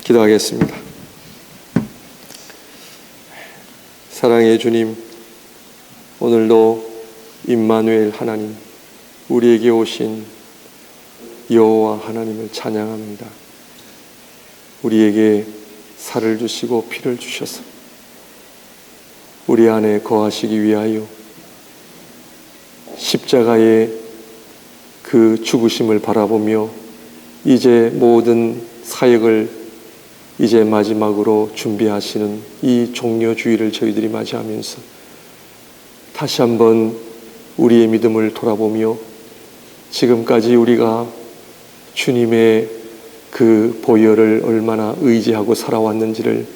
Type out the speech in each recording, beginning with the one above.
기도하겠습니다. 사랑의 주님, 오늘도 임마누엘 하나님, 우리에게 오신 여호와 하나님을 찬양합니다. 우리에게 살을 주시고 피를 주셔서 우리 안에 거하시기 위하여 십자가의 그 죽으심을 바라보며 이제 모든 사역을 이제 마지막으로 준비하시는 이 종려주의를 저희들이 맞이하면서 다시 한번 우리의 믿음을 돌아보며 지금까지 우리가 주님의 그 보혈을 얼마나 의지하고 살아왔는지를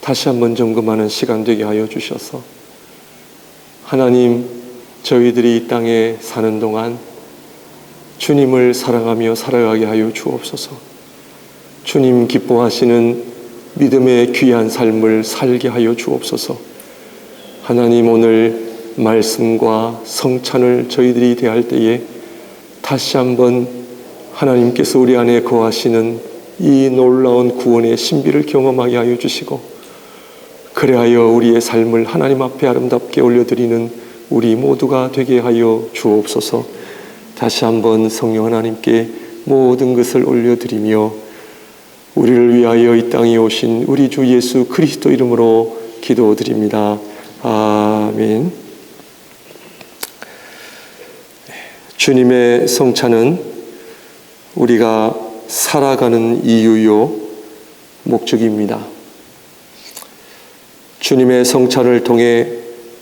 다시 한번 점검하는 시간 되게 하여 주셔서 하나님, 저희들이 이 땅에 사는 동안 주님을 사랑하며 살아가게 하여 주옵소서. 주님 기뻐하시는 믿음의 귀한 삶을 살게 하여 주옵소서. 하나님, 오늘 말씀과 성찬을 저희들이 대할 때에 다시 한번 하나님께서 우리 안에 거하시는 이 놀라운 구원의 신비를 경험하게 하여 주시고, 그래하여 우리의 삶을 하나님 앞에 아름답게 올려드리는 우리 모두가 되게 하여 주옵소서. 다시 한번 성령 하나님께 모든 것을 올려드리며 우리를 위하여 이 땅에 오신 우리 주 예수 그리스도 이름으로 기도드립니다. 아멘. 주님의 성찬은 우리가 살아가는 이유요 목적입니다. 주님의 성찬을 통해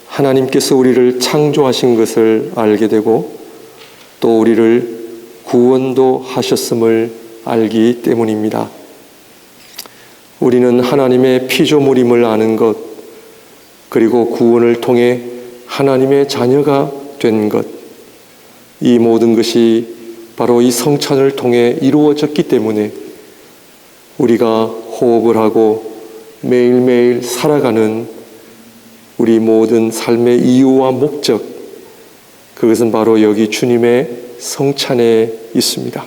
하나님께서 우리를 창조하신 것을 알게 되고 또 우리를 구원도 하셨음을 알기 때문입니다. 우리는 하나님의 피조물임을 아는 것, 그리고 구원을 통해 하나님의 자녀가 된 것, 이 모든 것이 바로 이 성찬을 통해 이루어졌기 때문에 우리가 호흡을 하고 매일매일 살아가는 우리 모든 삶의 이유와 목적, 그것은 바로 여기 주님의 성찬에 있습니다.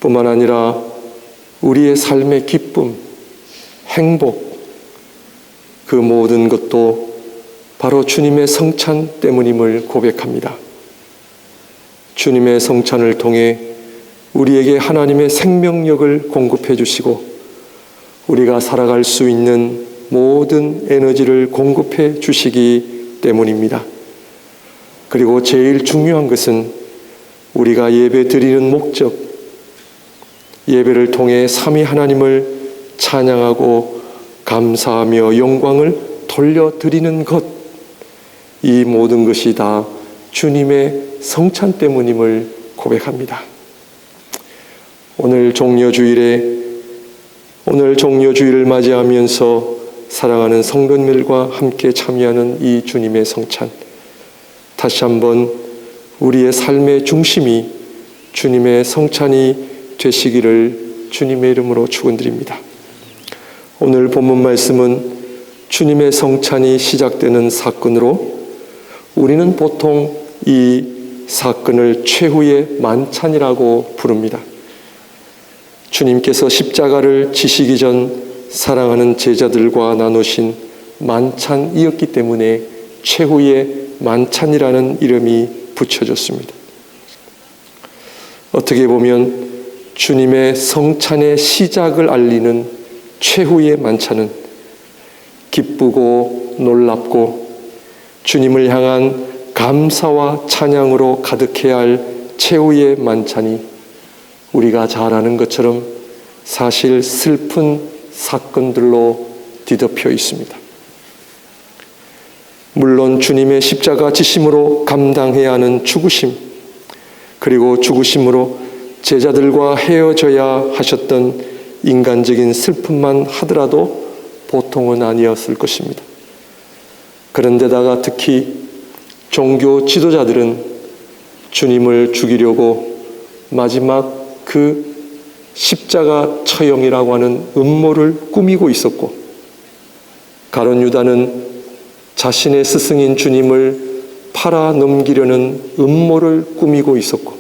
뿐만 아니라 우리의 삶의 기쁨, 행복, 그 모든 것도 바로 주님의 성찬 때문임을 고백합니다. 주님의 성찬을 통해 우리에게 하나님의 생명력을 공급해 주시고 우리가 살아갈 수 있는 모든 에너지를 공급해 주시기 때문입니다. 그리고 제일 중요한 것은 우리가 예배 드리는 목적, 예배를 통해 삼위 하나님을 찬양하고 감사하며 영광을 돌려드리는 것, 이 모든 것이 다 주님의 성찬 때문임을 고백합니다. 오늘 종려주일을 맞이하면서 사랑하는 성도님들과 함께 참여하는 이 주님의 성찬, 다시 한번 우리의 삶의 중심이 주님의 성찬이 되시기를 주님의 이름으로 축원드립니다. 오늘 본문 말씀은 주님의 성찬이 시작되는 사건으로 우리는 보통 이 사건을 최후의 만찬이라고 부릅니다. 주님께서 십자가를 지시기 전 사랑하는 제자들과 나누신 만찬이었기 때문에 최후의 만찬이라는 이름이 붙여졌습니다. 어떻게 보면 주님의 성찬의 시작을 알리는 최후의 만찬은 기쁘고 놀랍고 주님을 향한 감사와 찬양으로 가득해야 할 최후의 만찬이 우리가 잘 아는 것처럼 사실 슬픈 사건들로 뒤덮여 있습니다. 물론 주님의 십자가 지심으로 감당해야 하는 죽으심, 그리고 죽으심으로 제자들과 헤어져야 하셨던 인간적인 슬픔만 하더라도 보통은 아니었을 것입니다. 그런데다가 특히 종교 지도자들은 주님을 죽이려고 마지막 그 십자가 처형이라고 하는 음모를 꾸미고 있었고, 가룟 유다는 자신의 스승인 주님을 팔아 넘기려는 음모를 꾸미고 있었고,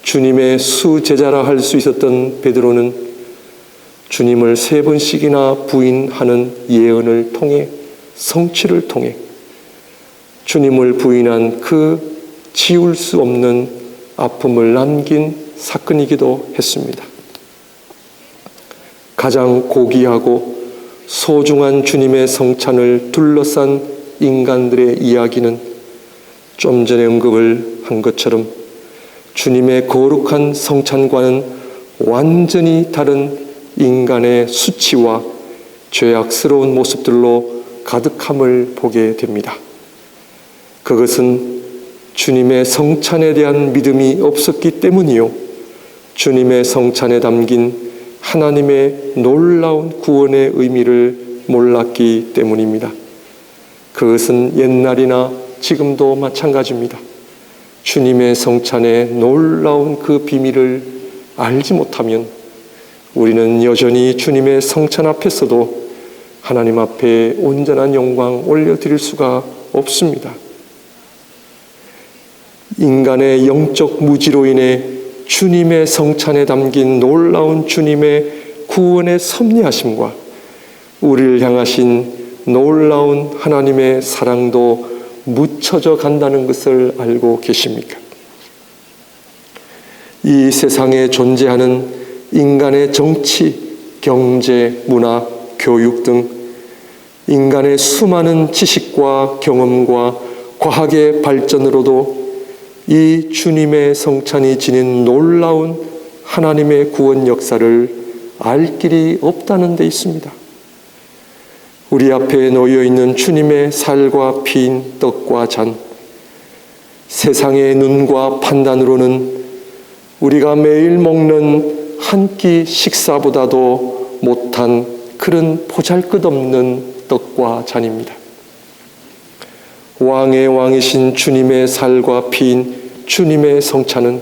주님의 수제자라 할 수 있었던 베드로는 주님을 3번씩이나 부인하는 예언을 통해, 성취를 통해 주님을 부인한 그 지울 수 없는 아픔을 남긴 사건이기도 했습니다. 가장 고귀하고 소중한 주님의 성찬을 둘러싼 인간들의 이야기는 좀 전에 언급을 한 것처럼 주님의 거룩한 성찬과는 완전히 다른 인간의 수치와 죄악스러운 모습들로 가득함을 보게 됩니다. 그것은 주님의 성찬에 대한 믿음이 없었기 때문이요, 주님의 성찬에 담긴 하나님의 놀라운 구원의 의미를 몰랐기 때문입니다. 그것은 옛날이나 지금도 마찬가지입니다. 주님의 성찬의 놀라운 그 비밀을 알지 못하면 우리는 여전히 주님의 성찬 앞에서도 하나님 앞에 온전한 영광 올려드릴 수가 없습니다. 인간의 영적 무지로 인해 주님의 성찬에 담긴 놀라운 주님의 구원의 섭리하심과 우리를 향하신 놀라운 하나님의 사랑도 묻혀져 간다는 것을 알고 계십니까? 이 세상에 존재하는 인간의 정치, 경제, 문화, 교육 등 인간의 수많은 지식과 경험과 과학의 발전으로도 이 주님의 성찬이 지닌 놀라운 하나님의 구원 역사를 알 길이 없다는 데 있습니다. 우리 앞에 놓여 있는 주님의 살과 피인 떡과 잔, 세상의 눈과 판단으로는 우리가 매일 먹는 한 끼 식사보다도 못한 그런 보잘것없는 떡과 잔입니다. 왕의 왕이신 주님의 살과 피인 주님의 성찬은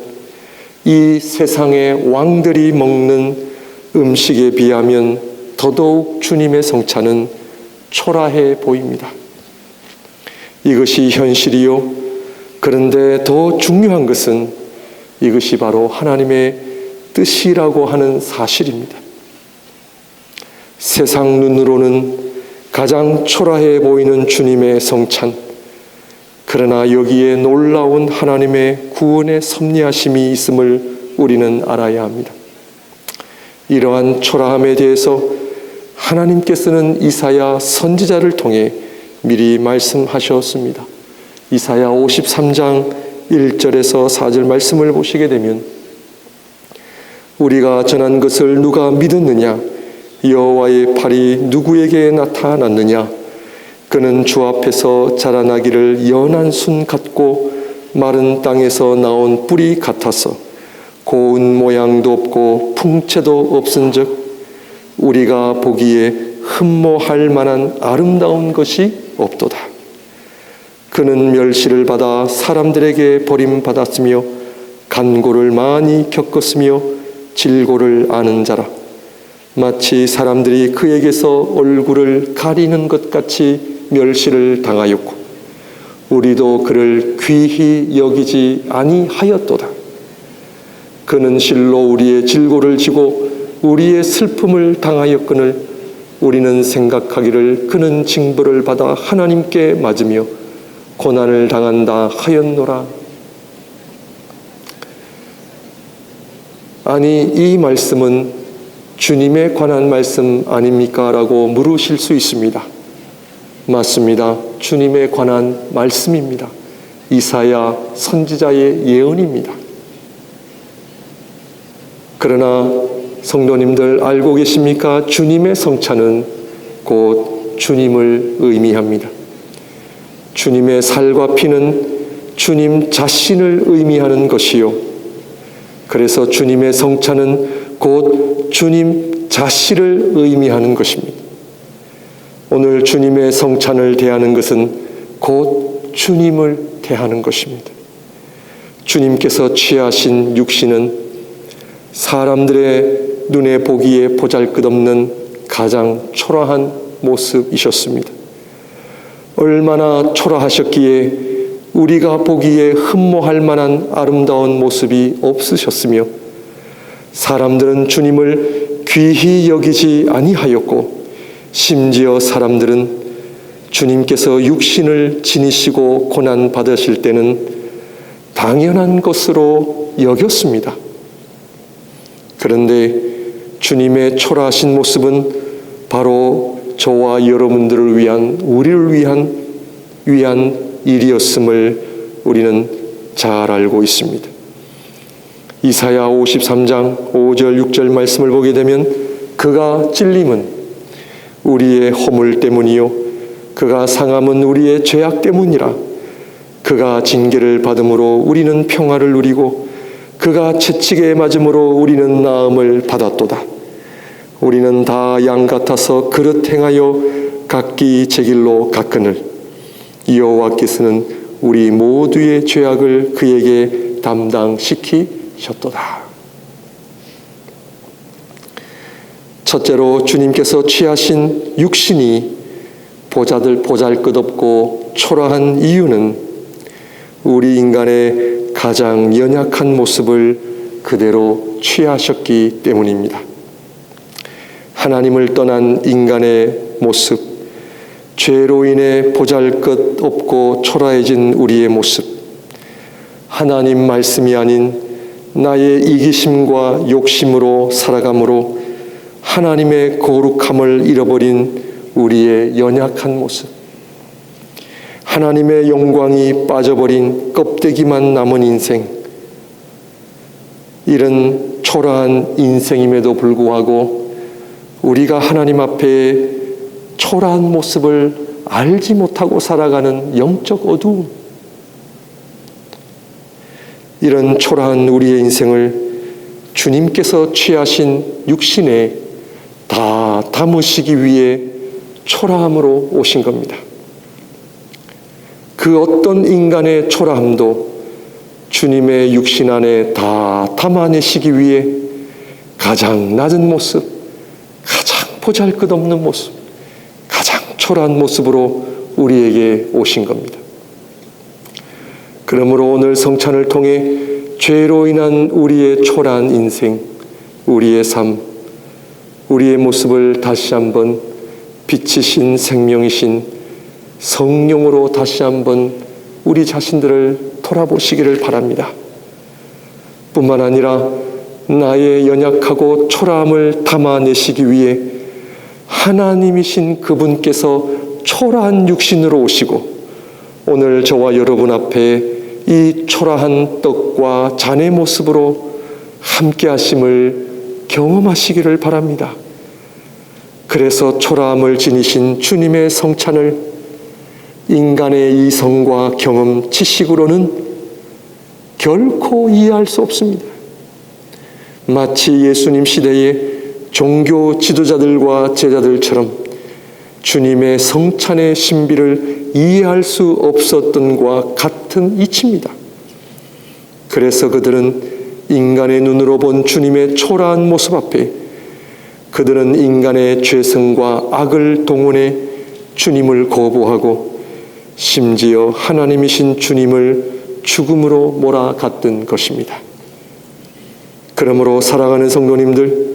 이 세상의 왕들이 먹는 음식에 비하면 더더욱 주님의 성찬은 초라해 보입니다. 이것이 현실이요, 그런데 더 중요한 것은 이것이 바로 하나님의 뜻이라고 하는 사실입니다. 세상 눈으로는 가장 초라해 보이는 주님의 성찬, 그러나 여기에 놀라운 하나님의 구원의 섭리하심이 있음을 우리는 알아야 합니다. 이러한 초라함에 대해서 하나님께서는 이사야 선지자를 통해 미리 말씀하셨습니다. 이사야 53장 1절에서 4절 말씀을 보시게 되면 우리가 전한 것을 누가 믿었느냐? 여호와의 팔이 누구에게 나타났느냐? 그는 주 앞에서 자라나기를 연한 순 같고 마른 땅에서 나온 뿌리 같아서 고운 모양도 없고 풍채도 없은즉 우리가 보기에 흠모할 만한 아름다운 것이 없도다. 그는 멸시를 받아 사람들에게 버림받았으며 간고를 많이 겪었으며 질고를 아는 자라. 마치 사람들이 그에게서 얼굴을 가리는 것 같이 멸시를 당하였고 우리도 그를 귀히 여기지 아니하였도다. 그는 실로 우리의 질고를 지고 우리의 슬픔을 당하였거늘 우리는 생각하기를 그는 징벌을 받아 하나님께 맞으며 고난을 당한다 하였노라. 아니, 이 말씀은 주님에 관한 말씀 아닙니까? 라고 물으실 수 있습니다. 맞습니다. 주님에 관한 말씀입니다. 이사야 선지자의 예언입니다. 그러나 성도님들 알고 계십니까? 주님의 성찬은 곧 주님을 의미합니다. 주님의 살과 피는 주님 자신을 의미하는 것이요, 그래서 주님의 성찬은 곧 주님 자신을 의미하는 것입니다. 오늘 주님의 성찬을 대하는 것은 곧 주님을 대하는 것입니다. 주님께서 취하신 육신은 사람들의 눈에 보기에 보잘것없는 가장 초라한 모습이셨습니다. 얼마나 초라하셨기에 우리가 보기에 흠모할 만한 아름다운 모습이 없으셨으며 사람들은 주님을 귀히 여기지 아니하였고 심지어 사람들은 주님께서 육신을 지니시고 고난 받으실 때는 당연한 것으로 여겼습니다. 그런데 주님의 초라하신 모습은 바로 저와 여러분들을 위한, 우리를 위한 일이었음을 우리는 잘 알고 있습니다. 이사야 53장 5절 6절 말씀을 보게 되면 그가 찔림은 우리의 허물 때문이요 그가 상함은 우리의 죄악 때문이라. 그가 징계를 받음으로 우리는 평화를 누리고 그가 채찍에 맞음으로 우리는 나음을 받았도다. 우리는 다 양 같아서 그릇 행하여 각기 제 길로 갔거늘 여호와께서는 우리 모두의 죄악을 그에게 담당시키셨도다. 첫째로 주님께서 취하신 육신이 보잘것없고 초라한 이유는 우리 인간의 가장 연약한 모습을 그대로 취하셨기 때문입니다. 하나님을 떠난 인간의 모습, 죄로 인해 보잘것없고 초라해진 우리의 모습, 하나님 말씀이 아닌 나의 이기심과 욕심으로 살아감으로 하나님의 거룩함을 잃어버린 우리의 연약한 모습, 하나님의 영광이 빠져버린 껍데기만 남은 인생, 이런 초라한 인생임에도 불구하고 우리가 하나님 앞에 초라한 모습을 알지 못하고 살아가는 영적 어두움, 이런 초라한 우리의 인생을 주님께서 취하신 육신에 다 담으시기 위해 초라함으로 오신 겁니다. 그 어떤 인간의 초라함도 주님의 육신 안에 다 담아내시기 위해 가장 낮은 모습, 가장 보잘것없는 모습, 가장 초라한 모습으로 우리에게 오신 겁니다. 그러므로 오늘 성찬을 통해 죄로 인한 우리의 초라한 인생, 우리의 삶, 우리의 모습을 다시 한번 빛이신 생명이신 성령으로 다시 한번 우리 자신들을 돌아보시기를 바랍니다. 뿐만 아니라 나의 연약하고 초라함을 담아내시기 위해 하나님이신 그분께서 초라한 육신으로 오시고 오늘 저와 여러분 앞에 이 초라한 떡과 잔의 모습으로 함께 하심을 경험하시기를 바랍니다. 그래서 초라함을 지니신 주님의 성찬을 인간의 이성과 경험, 지식으로는 결코 이해할 수 없습니다. 마치 예수님 시대의 종교 지도자들과 제자들처럼 주님의 성찬의 신비를 이해할 수 없었던 것과 같은 이치입니다. 그래서 그들은 인간의 눈으로 본 주님의 초라한 모습 앞에 그들은 인간의 죄성과 악을 동원해 주님을 거부하고 심지어 하나님이신 주님을 죽음으로 몰아갔던 것입니다. 그러므로 사랑하는 성도님들,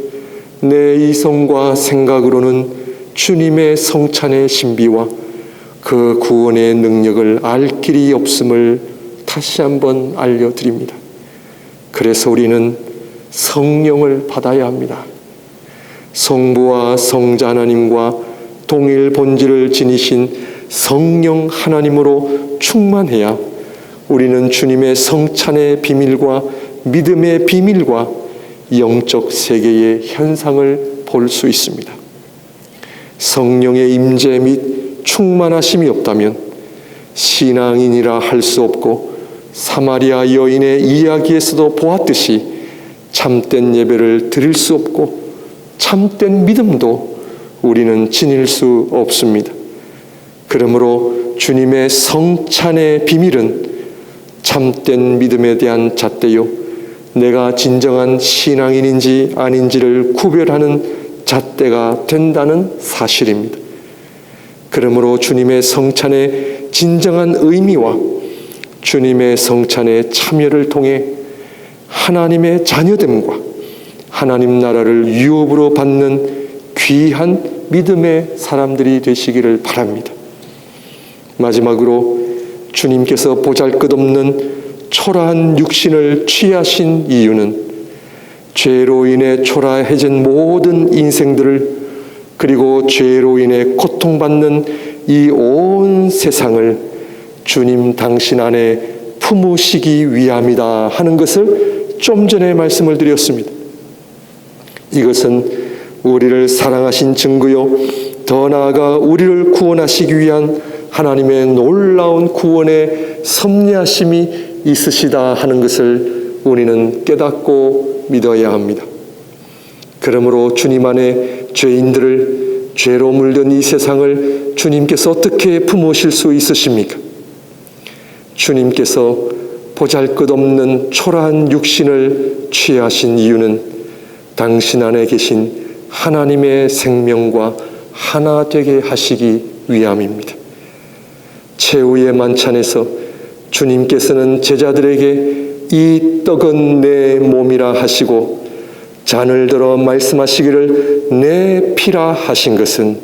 내 이성과 생각으로는 주님의 성찬의 신비와 그 구원의 능력을 알 길이 없음을 다시 한번 알려드립니다. 그래서 우리는 성령을 받아야 합니다. 성부와 성자 하나님과 동일 본질을 지니신 성령 하나님으로 충만해야 우리는 주님의 성찬의 비밀과 믿음의 비밀과 영적 세계의 현상을 볼 수 있습니다. 성령의 임재 및 충만하심이 없다면 신앙인이라 할 수 없고 사마리아 여인의 이야기에서도 보았듯이 참된 예배를 드릴 수 없고 참된 믿음도 우리는 지닐 수 없습니다. 그러므로 주님의 성찬의 비밀은 참된 믿음에 대한 잣대요, 내가 진정한 신앙인인지 아닌지를 구별하는 잣대가 된다는 사실입니다. 그러므로 주님의 성찬의 진정한 의미와 주님의 성찬의 참여를 통해 하나님의 자녀됨과 하나님 나라를 유업으로 받는 귀한 믿음의 사람들이 되시기를 바랍니다. 마지막으로 주님께서 보잘것없는 초라한 육신을 취하신 이유는 죄로 인해 초라해진 모든 인생들을, 그리고 죄로 인해 고통받는 이 온 세상을 주님 당신 안에 품으시기 위함이다 하는 것을 좀 전에 말씀을 드렸습니다. 이것은 우리를 사랑하신 증거요, 더 나아가 우리를 구원하시기 위한 하나님의 놀라운 구원의 섭리하심이 있으시다 하는 것을 우리는 깨닫고 믿어야 합니다. 그러므로 주님 안에 죄인들을, 죄로 물든 이 세상을 주님께서 어떻게 품으실 수 있으십니까? 주님께서 보잘것없는 초라한 육신을 취하신 이유는 당신 안에 계신 하나님의 생명과 하나 되게 하시기 위함입니다. 최후의 만찬에서 주님께서는 제자들에게 이 떡은 내 몸이라 하시고 잔을 들어 말씀하시기를 내 피라 하신 것은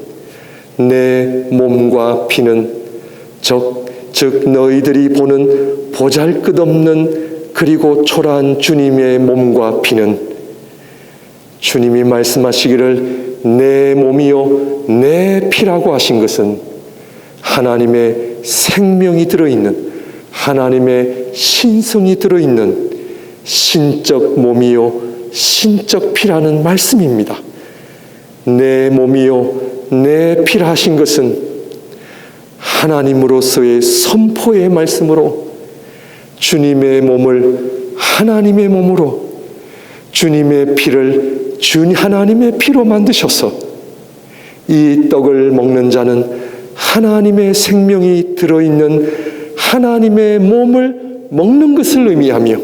내 몸과 피는 즉 너희들이 보는 보잘것없는 그리고 초라한 주님의 몸과 피는 주님이 말씀하시기를 내 몸이요 내 피라고 하신 것은 하나님의 생명이 들어있는, 하나님의 신성이 들어있는 신적 몸이요 신적 피라는 말씀입니다. 내 몸이요 내 피라 하신 것은 하나님으로서의 선포의 말씀으로 주님의 몸을 하나님의 몸으로, 주님의 피를 하나님의 피로 만드셔서 이 떡을 먹는 자는 하나님의 생명이 들어있는 하나님의 몸을 먹는 것을 의미하며,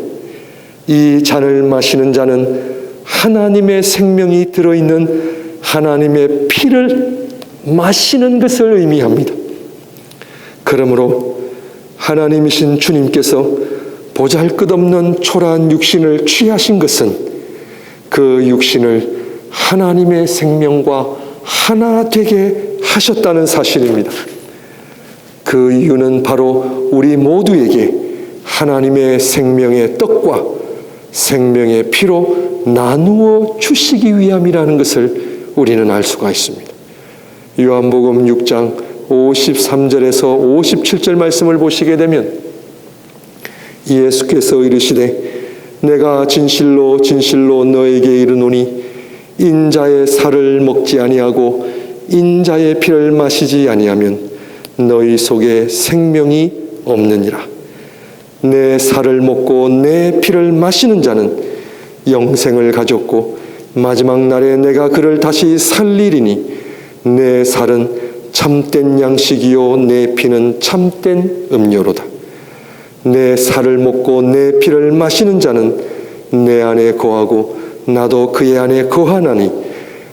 이 잔을 마시는 자는 하나님의 생명이 들어있는 하나님의 피를 마시는 것을 의미합니다. 그러므로 하나님이신 주님께서 보잘것없는 초라한 육신을 취하신 것은 그 육신을 하나님의 생명과 하나 되게 하셨다는 사실입니다. 그 이유는 바로 우리 모두에게 하나님의 생명의 떡과 생명의 피로 나누어 주시기 위함이라는 것을 우리는 알 수가 있습니다. 요한복음 6장 53절에서 57절 말씀을 보시게 되면 예수께서 이르시되 내가 진실로 진실로 너에게 이르노니 인자의 살을 먹지 아니하고 인자의 피를 마시지 아니하면 너희 속에 생명이 없느니라. 내 살을 먹고 내 피를 마시는 자는 영생을 가졌고 마지막 날에 내가 그를 다시 살리리니 내 살은 참된 양식이요 내 피는 참된 음료로다. 내 살을 먹고 내 피를 마시는 자는 내 안에 거하고 나도 그의 안에 거하나니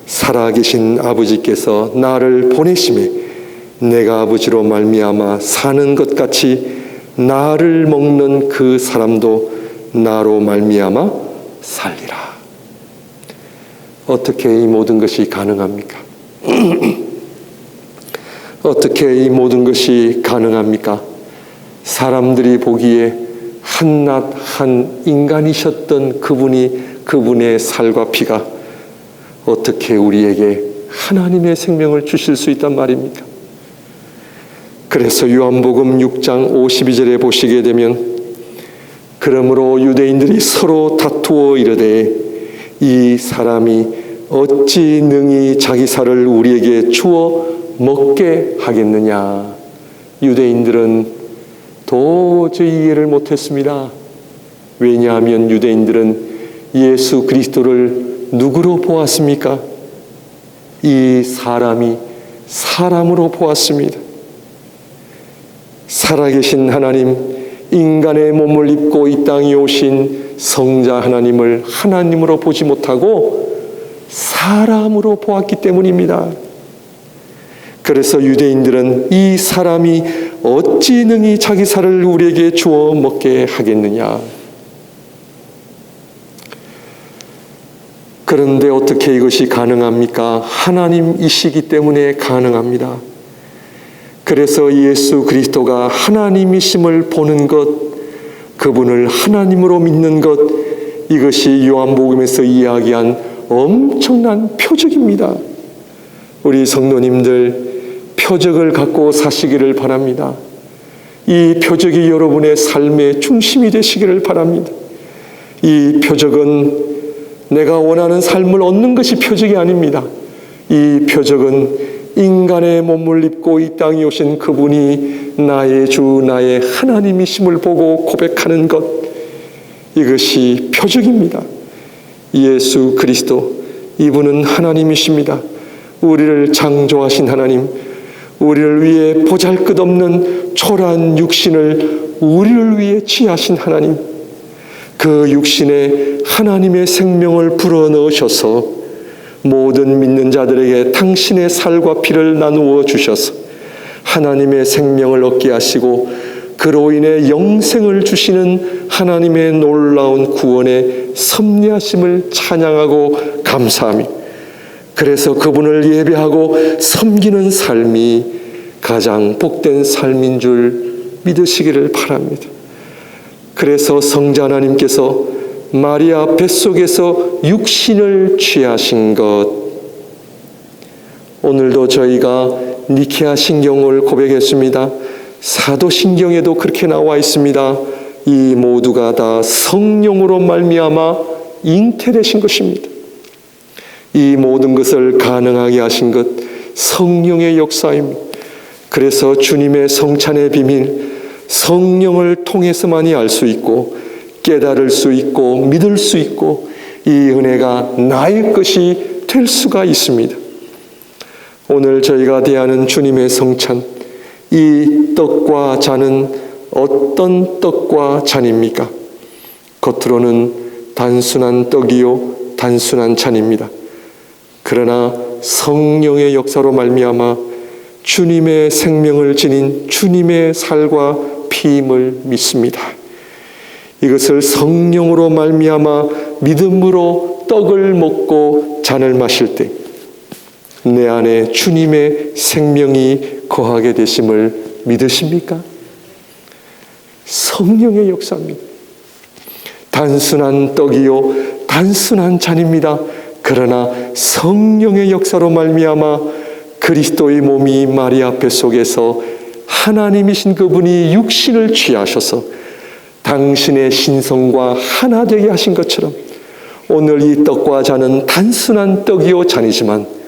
살아계신 아버지께서 나를 보내심에 내가 아버지로 말미암아 사는 것 같이 나를 먹는 그 사람도 나로 말미암아 살리라. 어떻게 이 모든 것이 가능합니까? 어떻게 이 모든 것이 가능합니까? 사람들이 보기에 한낱 한 인간이셨던 그분의 살과 피가 어떻게 우리에게 하나님의 생명을 주실 수 있단 말입니까? 그래서 요한복음 6장 52절에 보시게 되면 그러므로 유대인들이 서로 다투어 이르되 이 사람이 어찌 능히 자기 살을 우리에게 주어 먹게 하겠느냐. 유대인들은 도저히 이해를 못했습니다. 왜냐하면 유대인들은 예수 그리스도를 누구로 보았습니까? 이 사람이 사람으로 보았습니다. 살아계신 하나님, 인간의 몸을 입고 이 땅에 오신 성자 하나님을 하나님으로 보지 못하고 사람으로 보았기 때문입니다. 그래서 유대인들은 이 사람이 어찌 능히 자기 살을 우리에게 주어 먹게 하겠느냐. 그런데 어떻게 이것이 가능합니까? 하나님이시기 때문에 가능합니다. 그래서 예수 그리스도가 하나님이심을 보는 것, 그분을 하나님으로 믿는 것, 이것이 요한복음에서 이야기한 엄청난 표적입니다. 우리 성도님들, 표적을 갖고 사시기를 바랍니다. 이 표적이 여러분의 삶의 중심이 되시기를 바랍니다. 이 표적은 내가 원하는 삶을 얻는 것이 표적이 아닙니다. 이 표적은 인간의 몸을 입고 이 땅에 오신 그분이 나의 주, 나의 하나님이심을 보고 고백하는 것, 이것이 표적입니다. 예수 그리스도, 이분은 하나님이십니다. 우리를 창조하신 하나님, 우리를 위해 보잘것없는 초라한 육신을 우리를 위해 취하신 하나님, 그 육신에 하나님의 생명을 불어넣으셔서 모든 믿는 자들에게 당신의 살과 피를 나누어 주셔서 하나님의 생명을 얻게 하시고 그로 인해 영생을 주시는 하나님의 놀라운 구원의 섭리하심을 찬양하고 감사하며, 그래서 그분을 예배하고 섬기는 삶이 가장 복된 삶인 줄 믿으시기를 바랍니다. 그래서 성자 하나님께서 마리아 뱃속에서 육신을 취하신 것, 오늘도 저희가 니케아 신경을 고백했습니다. 사도신경에도 그렇게 나와 있습니다. 이 모두가 다 성령으로 말미암아 잉태되신 것입니다. 이 모든 것을 가능하게 하신 것, 성령의 역사입니다. 그래서 주님의 성찬의 비밀, 성령을 통해서만이 알 수 있고 깨달을 수 있고 믿을 수 있고 이 은혜가 나의 것이 될 수가 있습니다. 오늘 저희가 대하는 주님의 성찬, 이 떡과 잔은 어떤 떡과 잔입니까? 겉으로는 단순한 떡이요 단순한 잔입니다. 그러나 성령의 역사로 말미암아 주님의 생명을 지닌 주님의 살과 피임을 믿습니다. 이것을 성령으로 말미암아 믿음으로 떡을 먹고 잔을 마실 때 내 안에 주님의 생명이 거하게 되심을 믿으십니까? 성령의 역사입니다. 단순한 떡이요 단순한 잔입니다. 그러나 성령의 역사로 말미암아 그리스도의 몸이 마리아 뱃속에서 하나님이신 그분이 육신을 취하셔서 당신의 신성과 하나 되게 하신 것처럼 오늘 이 떡과 잔은 단순한 떡이요 잔이지만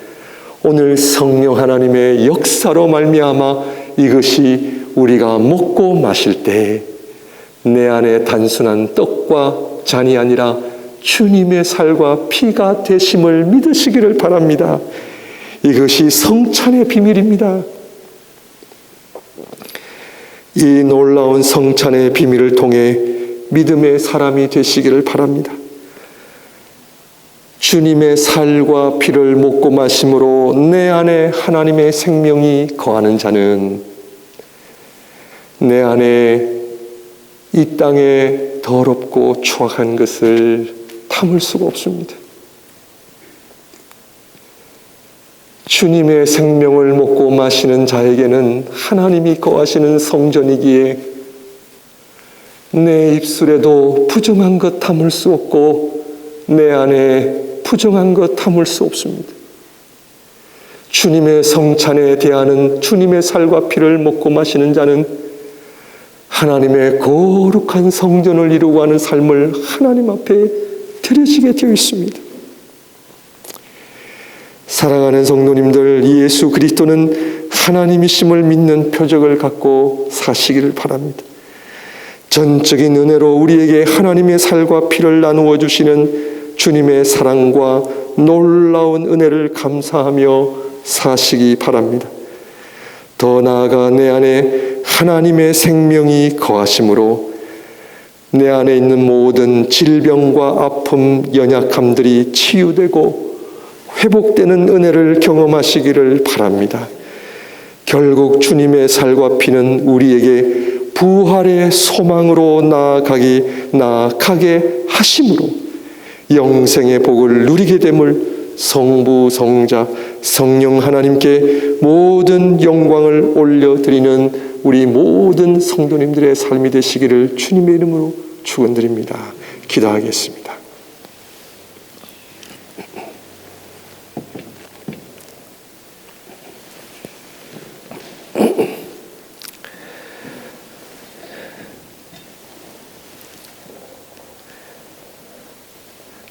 오늘 성령 하나님의 역사로 말미암아 이것이 우리가 먹고 마실 때 내 안에 단순한 떡과 잔이 아니라 주님의 살과 피가 되심을 믿으시기를 바랍니다. 이것이 성찬의 비밀입니다. 이 놀라운 성찬의 비밀을 통해 믿음의 사람이 되시기를 바랍니다. 주님의 살과 피를 먹고 마심으로 내 안에 하나님의 생명이 거하는 자는 내 안에 이 땅에 더럽고 추악한 것을 담을 수가 없습니다. 주님의 생명을 먹고 마시는 자에게는 하나님이 거하시는 성전이기에 내 입술에도 부정한 것 담을 수 없고 내 안에 부정한 것 담을 수 없습니다. 주님의 성찬에 대하는 주님의 살과 피를 먹고 마시는 자는 하나님의 거룩한 성전을 이루고 하는 삶을 하나님 앞에 드려지게 되어 있습니다. 사랑하는 성도님들, 예수 그리스도는 하나님이심을 믿는 표적을 갖고 사시기를 바랍니다. 전적인 은혜로 우리에게 하나님의 살과 피를 나누어 주시는 주님의 사랑과 놀라운 은혜를 감사하며 사시기 바랍니다. 더 나아가 내 안에 하나님의 생명이 거하심으로 내 안에 있는 모든 질병과 아픔, 연약함들이 치유되고 회복되는 은혜를 경험하시기를 바랍니다. 결국 주님의 살과 피는 우리에게 부활의 소망으로 나아가게 하심으로 영생의 복을 누리게 됨을 성부, 성자, 성령 하나님께 모든 영광을 올려드리는 우리 모든 성도님들의 삶이 되시기를 주님의 이름으로 축원드립니다. 기도하겠습니다.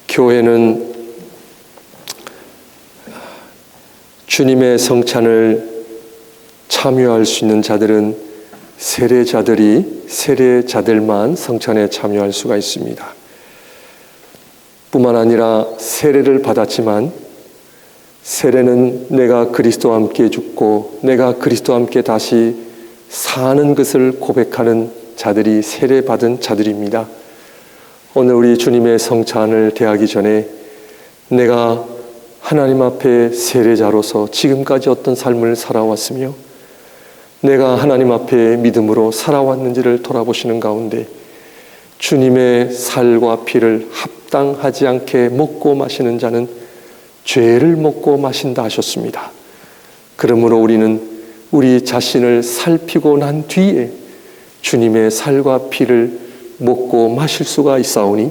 교회는 주님의 성찬을 참여할 수 있는 자들은 세례자들만 성찬에 참여할 수가 있습니다. 뿐만 아니라 세례를 받았지만 세례는 내가 그리스도와 함께 죽고 내가 그리스도와 함께 다시 사는 것을 고백하는 자들이 세례받은 자들입니다. 오늘 우리 주님의 성찬을 대하기 전에 내가 하나님 앞에 세례자로서 지금까지 어떤 삶을 살아왔으며 내가 하나님 앞에 믿음으로 살아왔는지를 돌아보시는 가운데 주님의 살과 피를 합당하지 않게 먹고 마시는 자는 죄를 먹고 마신다 하셨습니다. 그러므로 우리는 우리 자신을 살피고 난 뒤에 주님의 살과 피를 먹고 마실 수가 있사오니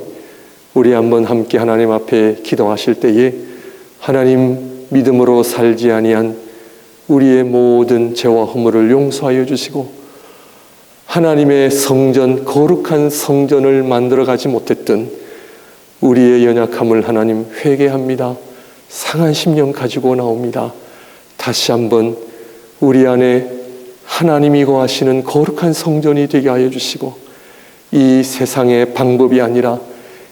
우리 한번 함께 하나님 앞에 기도하실 때에 하나님 믿음으로 살지 아니한 우리의 모든 죄와 허물을 용서하여 주시고 하나님의 성전, 거룩한 성전을 만들어가지 못했던 우리의 연약함을 하나님 회개합니다. 상한 심령 가지고 나옵니다. 다시 한번 우리 안에 하나님이 거하시는 거룩한 성전이 되게 하여 주시고 이 세상의 방법이 아니라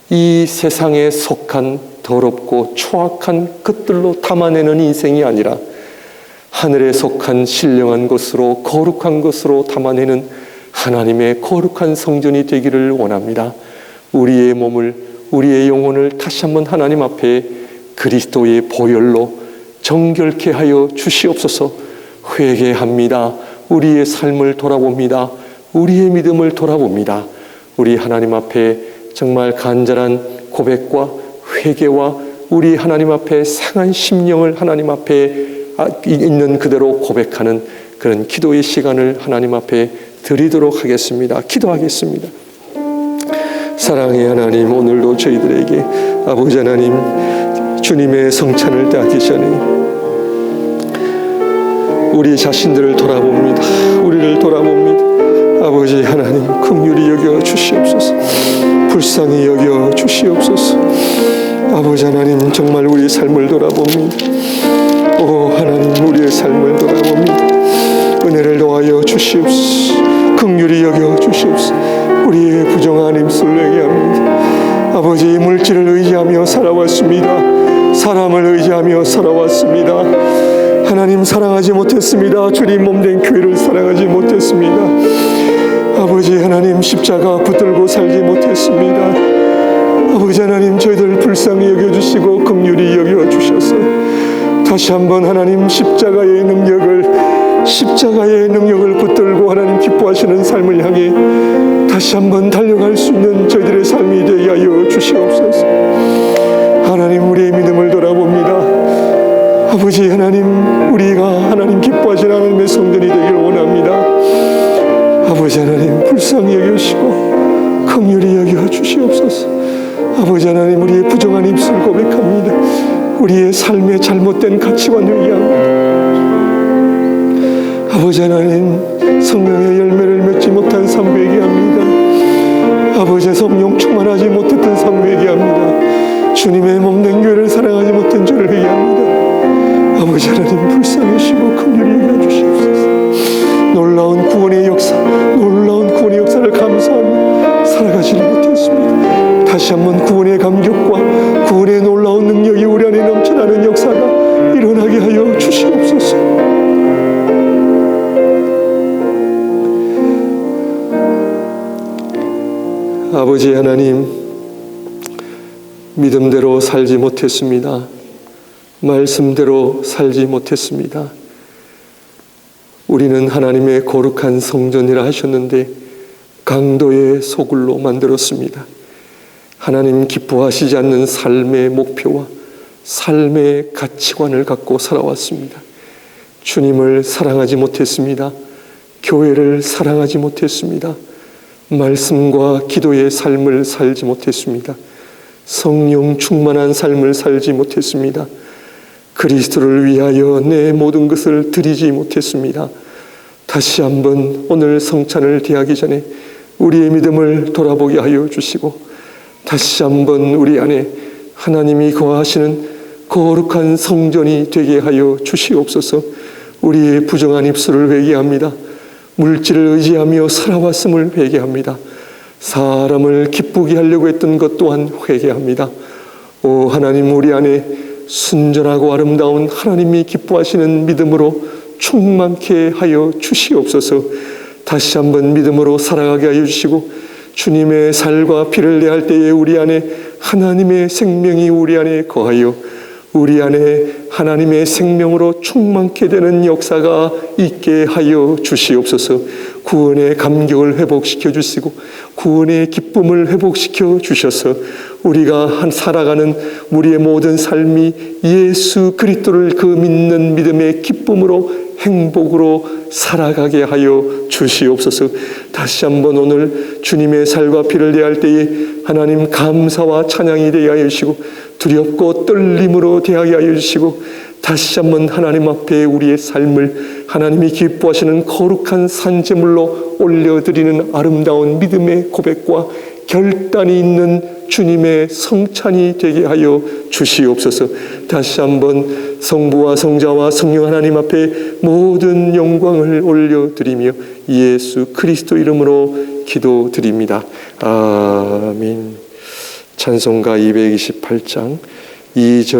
이 세상에 속한 더럽고 초악한 것들로 담아내는 인생이 아니라 하늘에 속한 신령한 것으로 거룩한 것으로 담아내는 하나님의 거룩한 성전이 되기를 원합니다. 우리의 몸을 우리의 영혼을 다시 한번 하나님 앞에 그리스도의 보혈로 정결케 하여 주시옵소서. 회개합니다. 우리의 삶을 돌아봅니다. 우리의 믿음을 돌아봅니다. 우리 하나님 앞에 정말 간절한 고백과 회개와 우리 하나님 앞에 상한 심령을 하나님 앞에 있는 그대로 고백하는 그런 기도의 시간을 하나님 앞에 드리도록 하겠습니다. 기도하겠습니다. 사랑의 하나님, 오늘도 저희들에게 아버지 하나님 주님의 성찬을 대하기 전에 우리 자신들을 돌아봅니다. 우리를 돌아봅니다. 아버지 하나님, 긍휼히 여겨 주시옵소서. 불쌍히 여겨 주시옵소서. 아버지 하나님, 정말 우리의 삶을 돌아봅니다. 오 하나님, 우리의 삶을 돌아봅니다. 은혜를 더하여 주시옵소서. 긍휼히 여겨 주시옵소서. 우리의 부정한 힘을 회개합니다. 아버지, 물질을 의지하며 살아왔습니다. 사람을 의지하며 살아왔습니다. 하나님, 사랑하지 못했습니다. 주님 몸된 교회를 사랑하지 못했습니다. 아버지 하나님, 십자가 붙들고 살지 못했습니다. 아버지 하나님, 저희들 불쌍히 여겨주시고 긍휼히 여겨주셔서 다시 한번 하나님 십자가의 능력을 붙들고 하나님 기뻐하시는 삶을 향해 다시 한번 달려갈 수 있는 저희들의 삶이 되게 하여 주시옵소서. 하나님, 우리의 믿음을 돌아봅니다. 아버지 하나님, 우리가 하나님 기뻐하시는 하나님의 성전이 되기를 원합니다. 아버지 하나님, 불쌍히 여기시고 긍휼히 여겨 주시옵소서. 아버지 하나님, 우리의 부정한 입술 고백합니다. 우리의 삶의 잘못된 가치관을 위합니다. 아버지 하나님, 성령의 열매를 맺지 못한 삶 회개합니다. 아버지, 성령 충만하지 못했던 삶 회개합니다. 주님의 몸된 교회를 사랑하지 못한 죄를 회개합니다. 아버지 하나님, 불쌍히시고 긍휼히 여겨 주시옵소서. 놀라운 구원의 역사를 감사하며 살아가지를 못했습니다. 다시 한번 구원의 감격과 구원의 놀라운 능력이 우리 안에 넘쳐나는 역사가 일어나게 하여 주시옵소서. 아버지 하나님, 믿음대로 살지 못했습니다. 말씀대로 살지 못했습니다. 우리는 하나님의 거룩한 성전이라 하셨는데 강도의 소굴로 만들었습니다. 하나님 기뻐하시지 않는 삶의 목표와 삶의 가치관을 갖고 살아왔습니다. 주님을 사랑하지 못했습니다. 교회를 사랑하지 못했습니다. 말씀과 기도의 삶을 살지 못했습니다. 성령 충만한 삶을 살지 못했습니다. 그리스도를 위하여 내 모든 것을 드리지 못했습니다. 다시 한번 오늘 성찬을 대하기 전에 우리의 믿음을 돌아보게 하여 주시고 다시 한번 우리 안에 하나님이 거하시는 거룩한 성전이 되게 하여 주시옵소서. 우리의 부정한 입술을 회개합니다. 물질을 의지하며 살아왔음을 회개합니다. 사람을 기쁘게 하려고 했던 것 또한 회개합니다. 오 하나님, 우리 안에 순전하고 아름다운 하나님이 기뻐하시는 믿음으로 충만케 하여 주시옵소서. 다시 한번 믿음으로 살아가게 하여 주시고 주님의 살과 피를 내할 때에 우리 안에 하나님의 생명이 우리 안에 거하여 우리 안에 하나님의 생명으로 충만케 되는 역사가 있게 하여 주시옵소서. 구원의 감격을 회복시켜 주시고 구원의 기쁨을 회복시켜 주셔서 우리가 살아가는 우리의 모든 삶이 예수 그리스도를 그 믿는 믿음의 기쁨으로 행복으로 살아가게 하여 주시옵소서. 다시 한번 오늘 주님의 살과 피를 대할 때에 하나님 감사와 찬양이 되게 하여 주시고 두렵고 떨림으로 대하게 하여 주시고 다시 한번 하나님 앞에 우리의 삶을 하나님이 기뻐하시는 거룩한 산제물로 올려드리는 아름다운 믿음의 고백과 결단이 있는 주님의 성찬이 되게 하여 주시옵소서. 다시 한번 성부와 성자와 성령 하나님 앞에 모든 영광을 올려드리며 예수 그리스도 이름으로 기도드립니다. 아멘. 찬송가 228장 2절